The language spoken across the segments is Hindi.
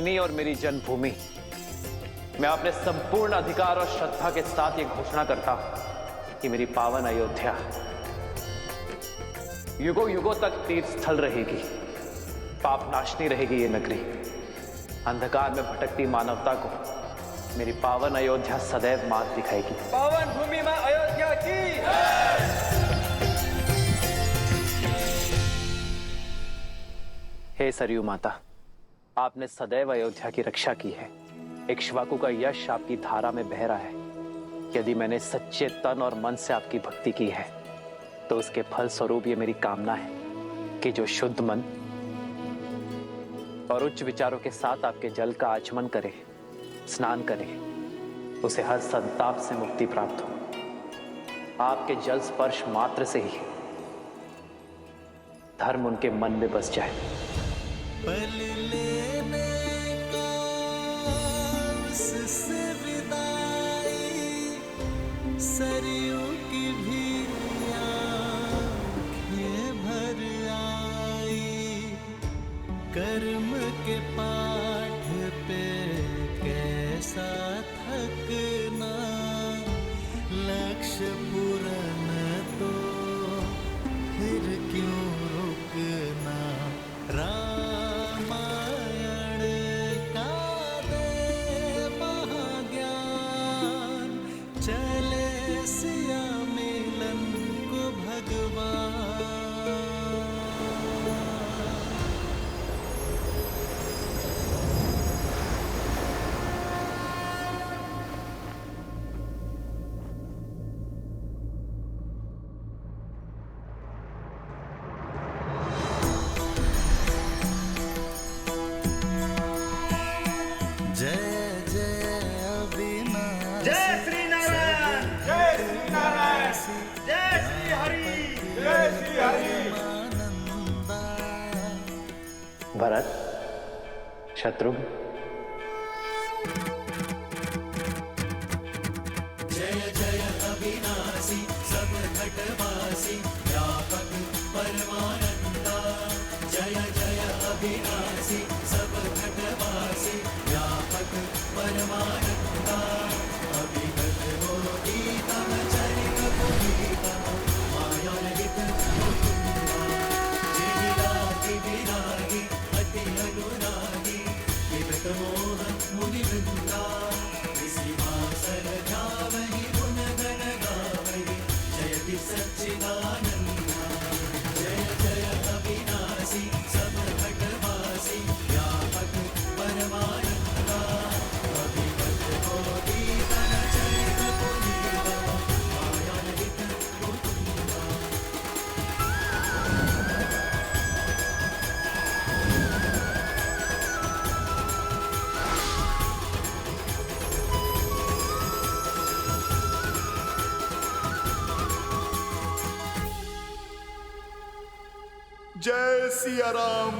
अपनी और मेरी जन्मभूमि, मैं अपने संपूर्ण अधिकार और श्रद्धा के साथ ये घोषणा करता हूं कि मेरी पावन अयोध्या युगों युगों तक तीर्थ स्थल रहेगी, पापनाशनी रहेगी ये नगरी। अंधकार में भटकती मानवता को मेरी पावन अयोध्या सदैव मार्ग दिखाएगी। पावन भूमि में अयोध्या की हे सरयू माता, आपने सदैव अयोध्या की रक्षा की है। इक्ष्वाकु का यश आपकी धारा में बह रहा है। यदि मैंने सच्चे तन और मन से आपकी भक्ति की है तो उसके फल स्वरूप ये मेरी कामना है कि जो शुद्ध मन और उच्च विचारों के साथ आपके जल का आचमन करे, स्नान करे, उसे हर संताप से मुक्ति प्राप्त हो। आपके जल स्पर्श मात्र से ही धर्म उनके मन में बस जाए। पल लेने का उससे विदाई, सरयू की भी आँखें भर आई। कर्म के पाठ पे कैसा थकना, लक्ष्य पूर्ण तो फिर क्यों रुकना। रामायण का दे महाज्ञान, चले सिया मिलन को भगवान। जय जय अविनाशी, जय श्री नारायण, जय श्री नारायण, जय श्री हरि, जय श्री हरि। आनंदा। भरत, शत्रुघ्न, जय जय अविनाशी, सब घटवासी, व्यापक परमानंदा। जय जय अविनाशी, सब घटवासी, व्यापक परमानंदा। अभिगत हो गीतम चरित पुनीतम, माया रहित मुकुंदा। जिगिरागी विरागी अति अनुरागी, विगत मोह मुनि वृंदा। सिंहासन ध्यावहि गुण गण गावहि, जयति सच्चिदानंदा। जय जय अविनाशी, सब घटवासी, व्यापक परमानंदा। अभिगत हो गीतम चरित पुनीतम, माया रहित मुकुंदा। जय सिया राम,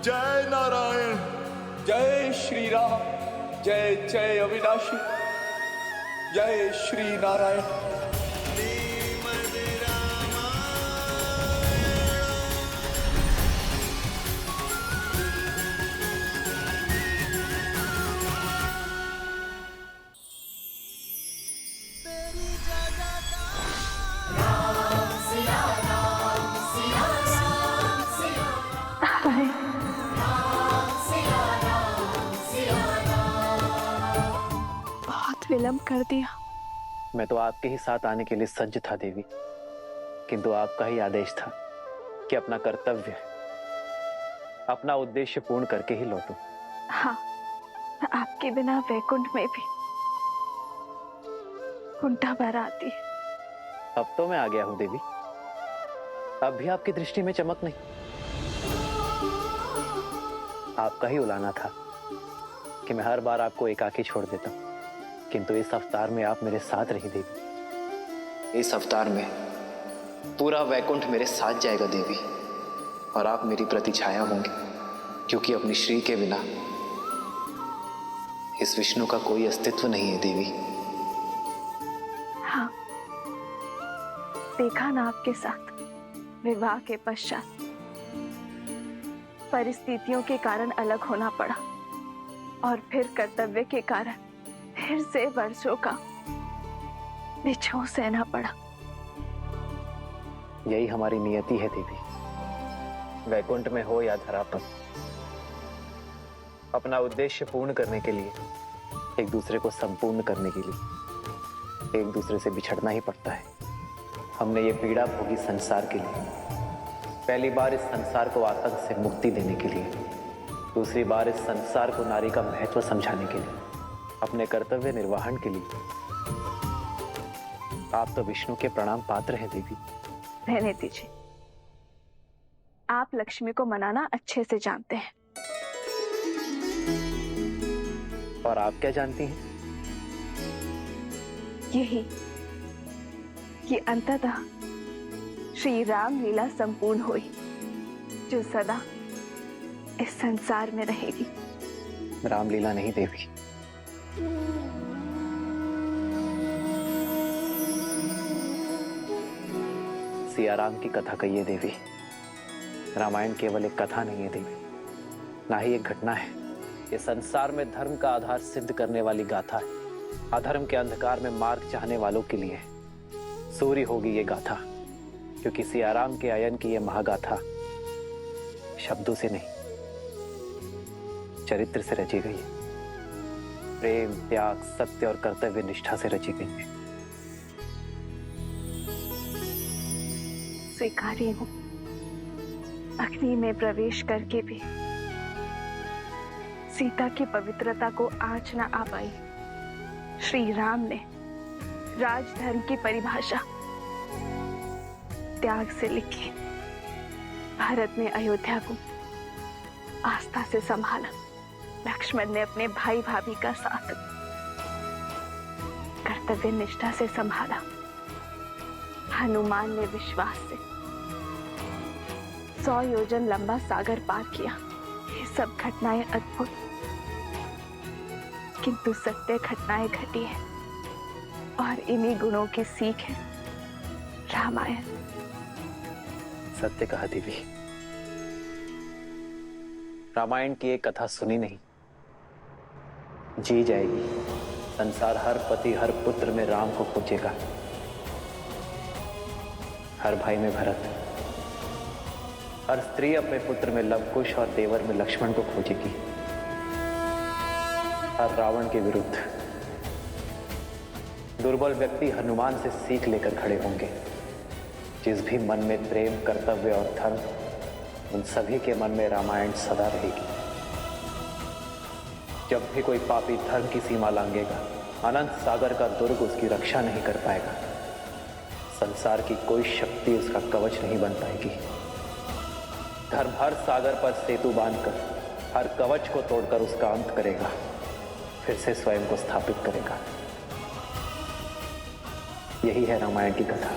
जय नारायण। जय श्री राम, जय जय अविनाशी, जय श्री नारायण। बहुत विलंब कर दिया। मैं तो आपके ही साथ आने के लिए सज्ज था देवी, किंतु आपका ही आदेश था कि अपना कर्तव्य, अपना उद्देश्य पूर्ण करके ही लौटूं। हाँ, आपके बिना वैकुंठ में भी कुंठा भर आती है। अब तो मैं आ गया हूं देवी, अब भी आपकी दृष्टि में चमक नहीं। आपका ही उलाना था कि मैं हर बार आपको एकाकी छोड़ देता हूं, किंतु इस अवतार में आप मेरे साथ रही देवी। इस अवतार में पूरा वैकुंठ मेरे साथ जाएगा देवी, और आप मेरी प्रतिछाया होंगी, क्योंकि अपनी श्री के बिना इस विष्णु का कोई अस्तित्व नहीं है देवी। हाँ, देखा ना आपके साथ विवाह के पश्चात परिस्थितियों के कारण अलग होना पड़ा, और फिर कर्तव्य के कारण फिर से वर्षों का बिछोह सहना पड़ा। यही हमारी नियति है देवी, वैकुंठ में हो या धरा पर, अपना उद्देश्य पूर्ण करने के लिए, एक दूसरे को संपूर्ण करने के लिए एक दूसरे से बिछड़ना ही पड़ता है। हमने ये पीड़ा भोगी संसार के लिए, पहली बार इस संसार को आतंक से मुक्ति देने के लिए, दूसरी बार इस संसार को नारी का महत्व समझाने के लिए, अपने कर्तव्य निर्वहन के लिए। आप तो विष्णु के प्रणाम पात्र हैं देवी। रहने दीजिए, आप लक्ष्मी को मनाना अच्छे से जानते हैं। और आप क्या जानती हैं? यही कि अंततः श्री राम लीला संपूर्ण हुई, जो सदा इस संसार में रहेगी। रामलीला नहीं देवी, सियाराम की कथा कहिए देवी। रामायण केवल एक कथा नहीं है देवी, ना ही एक घटना है। ये संसार में धर्म का आधार सिद्ध करने वाली गाथा है। अधर्म के अंधकार में मार्ग चाहने वालों के लिए सूर्य होगी ये गाथा, क्योंकि सियाराम के आयन की ये महागाथा शब्दों से नहीं, चरित्र से रची गई है। प्रेम, त्याग, सत्य और कर्तव्य निष्ठा से रची गई है। स्वीकारी हूं, अग्नि में प्रवेश करके भी सीता की पवित्रता को आँच न आ पाई। श्री राम ने राजधर्म की परिभाषा त्याग से लिखी। भरत ने अयोध्या को आस्था से संभाला। लक्ष्मण ने अपने भाई भाभी का साथ कर्तव्य निष्ठा से संभाला। हनुमान ने विश्वास से 100 योजन लंबा सागर पार किया। ये सब घटनाएं अद्भुत, किंतु सत्य घटनाएं घटी है और इन्हीं गुणों की सीख है रामायण। सत्य कहा देवी। रामायण की एक कथा सुनी नहीं, जी जाएगी। संसार हर पति हर पुत्र में राम को खोजेगा, हर भाई में भरत, हर स्त्री अपने पुत्र में लवकुश और देवर में लक्ष्मण को खोजेगी। हर रावण के विरुद्ध दुर्बल व्यक्ति हनुमान से सीख लेकर खड़े होंगे। जिस भी मन में प्रेम, कर्तव्य और धर्म, उन सभी के मन में रामायण सदा रहेगी। जब भी कोई पापी धर्म की सीमा लांघेगा, अनंत सागर का दुर्ग उसकी रक्षा नहीं कर पाएगा। संसार की कोई शक्ति उसका कवच नहीं बन पाएगी। धर्म हर सागर पर सेतु बांधकर, हर कवच को तोड़कर उसका अंत करेगा, फिर से स्वयं को स्थापित करेगा। यही है रामायण की कथा।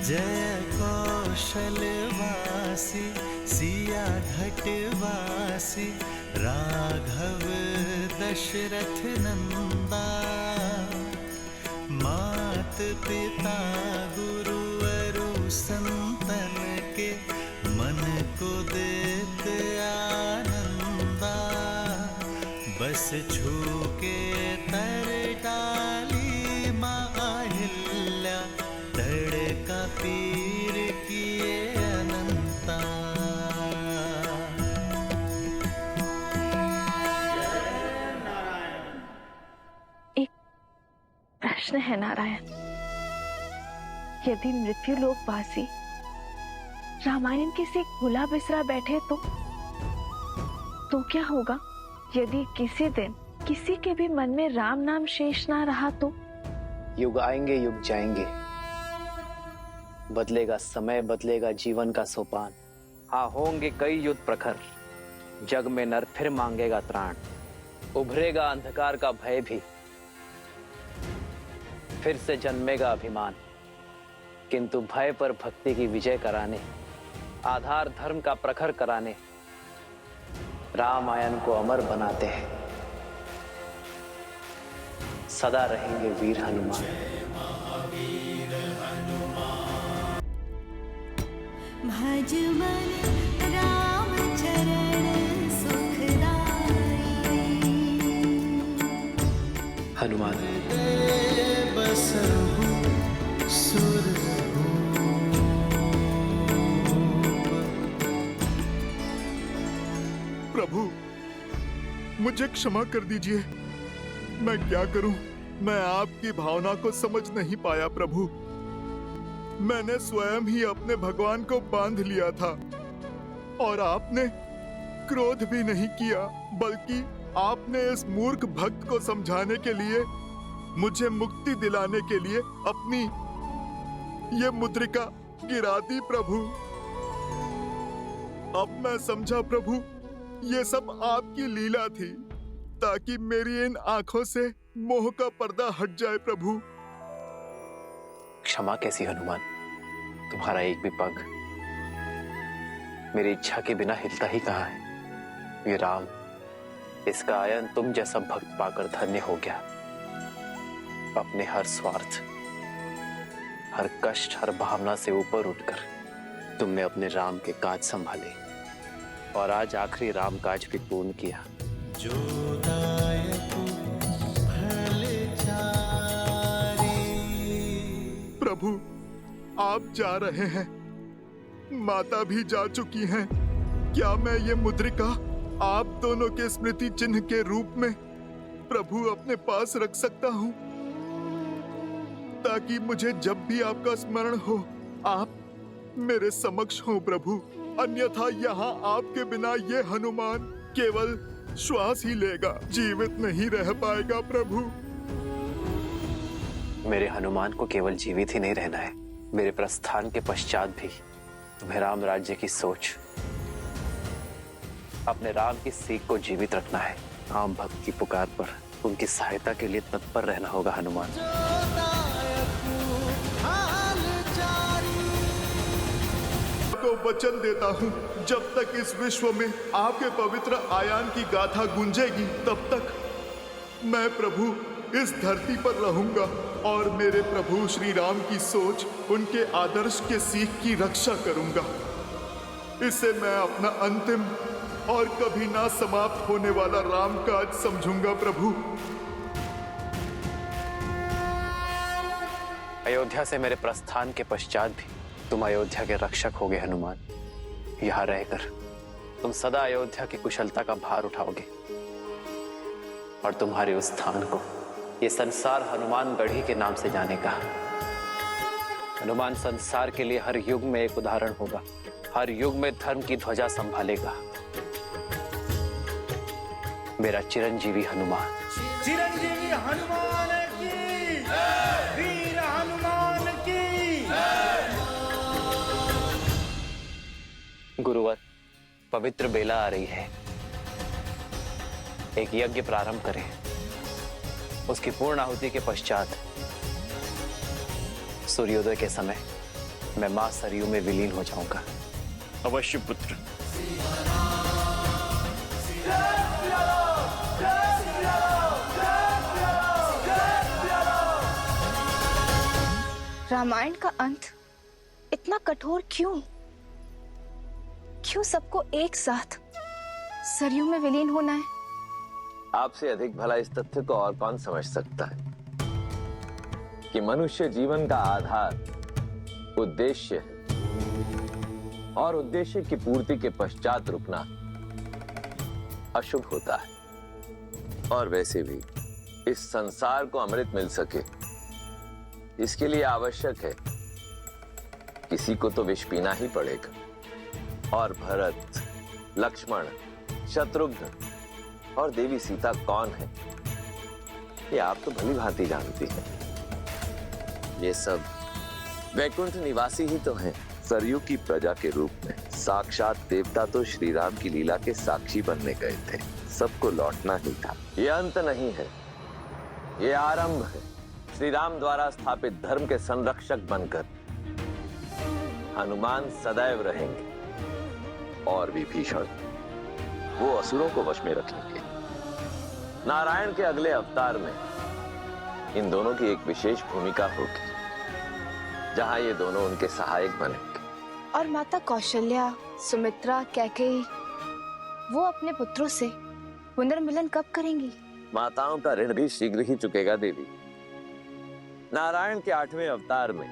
जय कौशलवासी सिया घटवासी राघव दशरथ नंदा। मात पिता गुरु अरु संतन के मन को देत आनंदा। बस छू के तर डाली माहिल्या, तड़का पीर किए अनंता। एक प्रश्न है नारायण, यदि मृत्यु लोकवासी रामायण किसी भूला बिसरा बैठे तो क्या होगा? यदि किसी दिन किसी के भी मन में राम नाम शेष ना रहा तो? युग आएंगे, युग जाएंगे, बदलेगा समय, बदलेगा जीवन का सोपान। हाँ, होंगे कई युद्ध प्रखर, जग में नर फिर मांगेगा त्राण, उभरेगा अंधकार का भय भी, फिर से जन्मेगा अभिमान। किंतु भय पर भक्ति की विजय कराने, आधार धर्म का प्रखर कराने, रामायण को अमर बनाते हैं। सदा रहेंगे वीर हनुमान। भज मन राम चरण सुखदाई। हनुमान बसहु सुर प्रभु, मुझे क्षमा कर दीजिए। मैं क्या करूं? मैं आपकी भावना को समझ नहीं पाया प्रभु। मैंने स्वयं ही अपने भगवान को बांध लिया था और आपने क्रोध भी नहीं किया, बल्कि आपने इस मूर्ख भक्त को समझाने के लिए, मुझे मुक्ति दिलाने के लिए अपनी ये मुद्रिका गिरा दी प्रभु। अब मैं समझा प्रभु, ये सब आपकी लीला थी, ताकि मेरी इन आंखों से मोह का पर्दा हट जाए प्रभु। क्षमा कैसी हनुमान? तुम्हारा एक भी पग मेरी इच्छा के बिना हिलता ही कहाँ है। ये राम, इसका आयन तुम जैसा भक्त पाकर धन्य हो गया। अपने हर स्वार्थ, हर कष्ट, हर भावना से ऊपर उठकर तुमने अपने राम के काज संभाले और आज आखिरी राम काज भी पूर्ण किया। जो दायकु फलचारी। प्रभु, आप जा रहे हैं, माता भी जा चुकी हैं। क्या मैं ये मुद्रिका आप दोनों के स्मृति चिन्ह के रूप में प्रभु अपने पास रख सकता हूँ, ताकि मुझे जब भी आपका स्मरण हो आप मेरे समक्ष हो प्रभु। अन्यथा यहाँ आपके बिना ये हनुमान केवल श्वास ही लेगा, जीवित नहीं रह पाएगा प्रभु। मेरे हनुमान को केवल जीवित ही नहीं रहना है, मेरे प्रस्थान के पश्चात भी तुम्हें राम राज्य की सोच, अपने राम की सीख को जीवित रखना है। आम भक्त की पुकार पर उनकी सहायता के लिए तत्पर रहना होगा हनुमान। को वचन देता हूँ, जब तक इस विश्व में आपके पवित्र आयान की गाथा गूंजेगी, तब तक मैं प्रभु इस धरती पर रहूंगा और मेरे प्रभु श्री राम की सोच, उनके आदर्श के सीख की रक्षा करूंगा। इसे मैं अपना अंतिम और कभी ना समाप्त होने वाला राम काज समझूंगा प्रभु। अयोध्या से मेरे प्रस्थान के पश्चात भी तुम अयोध्या के रक्षक होगे हनुमान। यहाँ रहकर तुम सदा अयोध्या की कुशलता का भार उठाओगे और तुम्हारे उस स्थान को ये संसार हनुमान गढ़ी के नाम से जानेगा। हनुमान संसार के लिए हर युग में एक उदाहरण होगा, हर युग में धर्म की ध्वजा संभालेगा। मेरा चिरंजीवी हनुमान। चिरंजीवी हनुमान की, वीर हनुमान की। गुरुवर, पवित्र बेला आ रही है, एक यज्ञ प्रारंभ करें। उसकी पूर्ण आहुति के पश्चात सूर्योदय के समय मैं मां सरयू में विलीन हो जाऊंगा। अवश्य पुत्र। रामायण का अंत इतना कठोर क्यों? क्यों सबको एक साथ सरयू में विलीन होना है? आपसे अधिक भला इस तथ्य को और कौन समझ सकता है कि मनुष्य जीवन का आधार उद्देश्य है और उद्देश्य की पूर्ति के पश्चात रुकना अशुभ होता है। और वैसे भी इस संसार को अमृत मिल सके, इसके लिए आवश्यक है किसी को तो विष पीना ही पड़ेगा। और भरत, लक्ष्मण, शत्रुघ्न और देवी सीता कौन है, ये आप तो भली भांति जानती हैं। ये सब वैकुंठ निवासी ही तो हैं, सरयू की प्रजा के रूप में साक्षात देवता तो श्री राम की लीला के साक्षी बनने गए थे, सबको लौटना ही था। ये अंत नहीं है, ये आरंभ है। श्री राम द्वारा स्थापित धर्म के संरक्षक बनकर हनुमान सदैव रहेंगे, और विभीषण वो असुरों को वश में रखेंगे। नारायण के अगले अवतार में इन दोनों की एक विशेष भूमिका होगी, जहां ये दोनों उनके सहायक बनेंगे। और माता कौशल्या, सुमित्रा, कैकेयी वो अपने पुत्रों से पुनर्मिलन कब करेंगी? माताओं का ऋण भी शीघ्र ही चुकेगा देवी। नारायण के 8वें अवतार में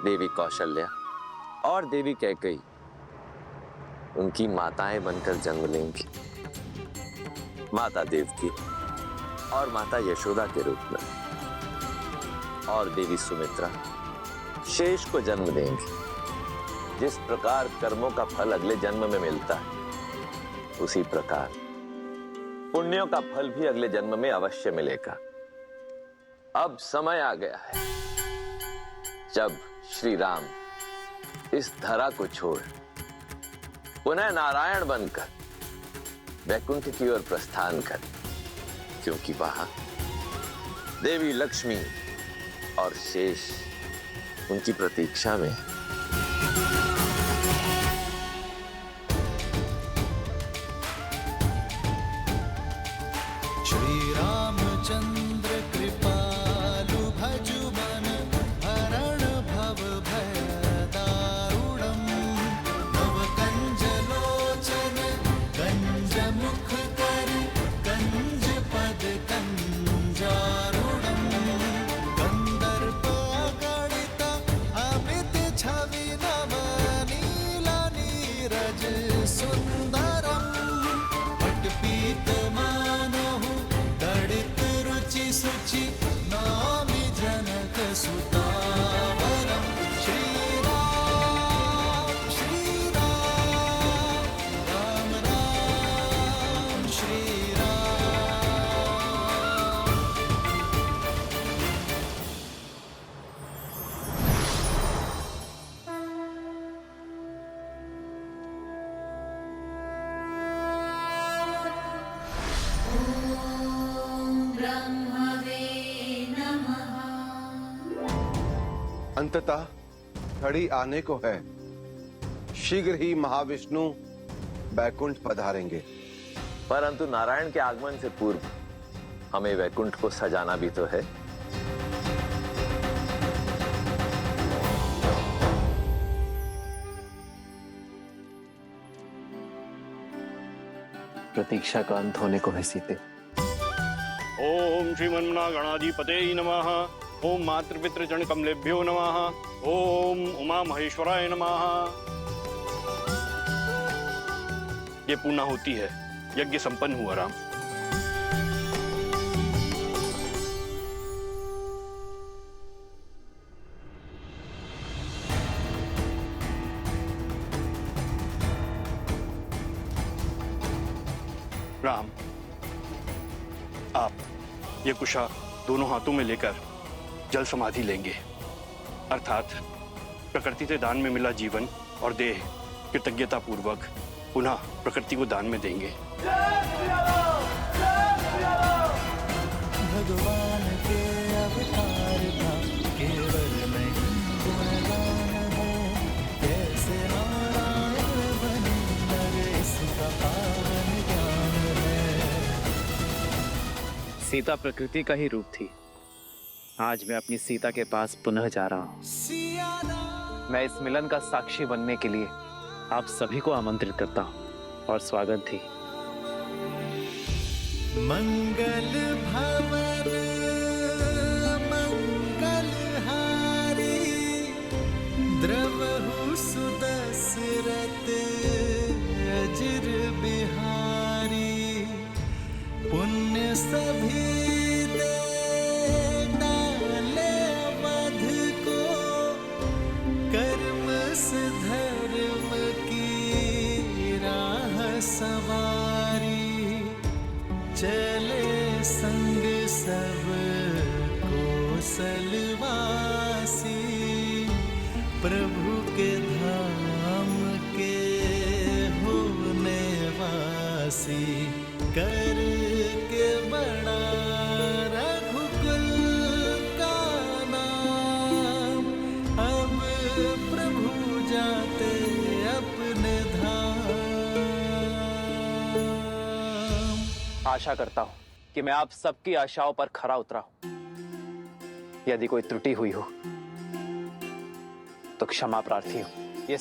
देवी कौशल्या और देवी कैकेयी उनकी माताएं बनकर जन्म लेंगी, माता देवकी और माता यशोदा के रूप में। और देवी सुमित्रा शेष को जन्म देंगी। जिस प्रकार कर्मों का फल अगले जन्म में मिलता है, उसी प्रकार पुण्यों का फल भी अगले जन्म में अवश्य मिलेगा। अब समय आ गया है जब श्री राम इस धरा को छोड़ पुनः नारायण बनकर वैकुंठ की ओर प्रस्थान करें, क्योंकि वहां देवी लक्ष्मी और शेष उनकी प्रतीक्षा में। श्री रामचंद्र कृपालु भजु मन हरण भव भय दारुणम् नव कंज लोचन कंज मुख कर कंज पद कंजारुणम् कंदर्प गणित अमित छवि नव नील नीरज सुंदरम् पटपीत मानहु दड़ित रुचि सुचि नामि जनक सुतावरम् श्री राम राम राम श्री राम। अंततः घड़ी आने को है, शीघ्र ही महाविष्णु वैकुंठ पधारेंगे। परंतु नारायण के आगमन से पूर्व हमें वैकुंठ को सजाना भी तो है। प्रतीक्षा का अंत होने को है सीते। ओम श्रीमन्मना गणाधिपते नमः। ओम मातृपितृचरण कमलेभ्यो नमः। ओम उमा महेश्वराय नमः। ये पूर्णा होती है, यज्ञ संपन्न हुआ राम। राम, आप ये कुशा दोनों हाथों में लेकर जल समाधि लेंगे, अर्थात प्रकृति से दान में मिला जीवन और देह कृतज्ञता पूर्वक पुनः प्रकृति को दान में देंगे। भगवान के अवतार था, केवल नहीं गुणगान है। कैसे नारायण बने नर, इसका पावन ज्ञान है। सीता प्रकृति का ही रूप थी। आज मैं अपनी सीता के पास पुनः जा रहा हूँ। मैं इस मिलन का साक्षी बनने के लिए आप सभी को आमंत्रित करता हूँ और स्वागत थी। मंगल भवन मंगल हारी, द्रवहु सुदशरथ अजिर बिहारी। पुण्य सभी दे डाले अवध को, कर्म से धर्म की राह सवारी। चले संग सब कौशलवासी, प्रभु के धाम के दासी करके बड़ा रघुकुल का नाम। अब प्रभु जाते अपने धाम। आशा करता हूं कि मैं आप सबकी आशाओं पर खरा उतरा हूं। यदि कोई त्रुटि हुई हो तो क्षमा प्रार्थी हूं। ये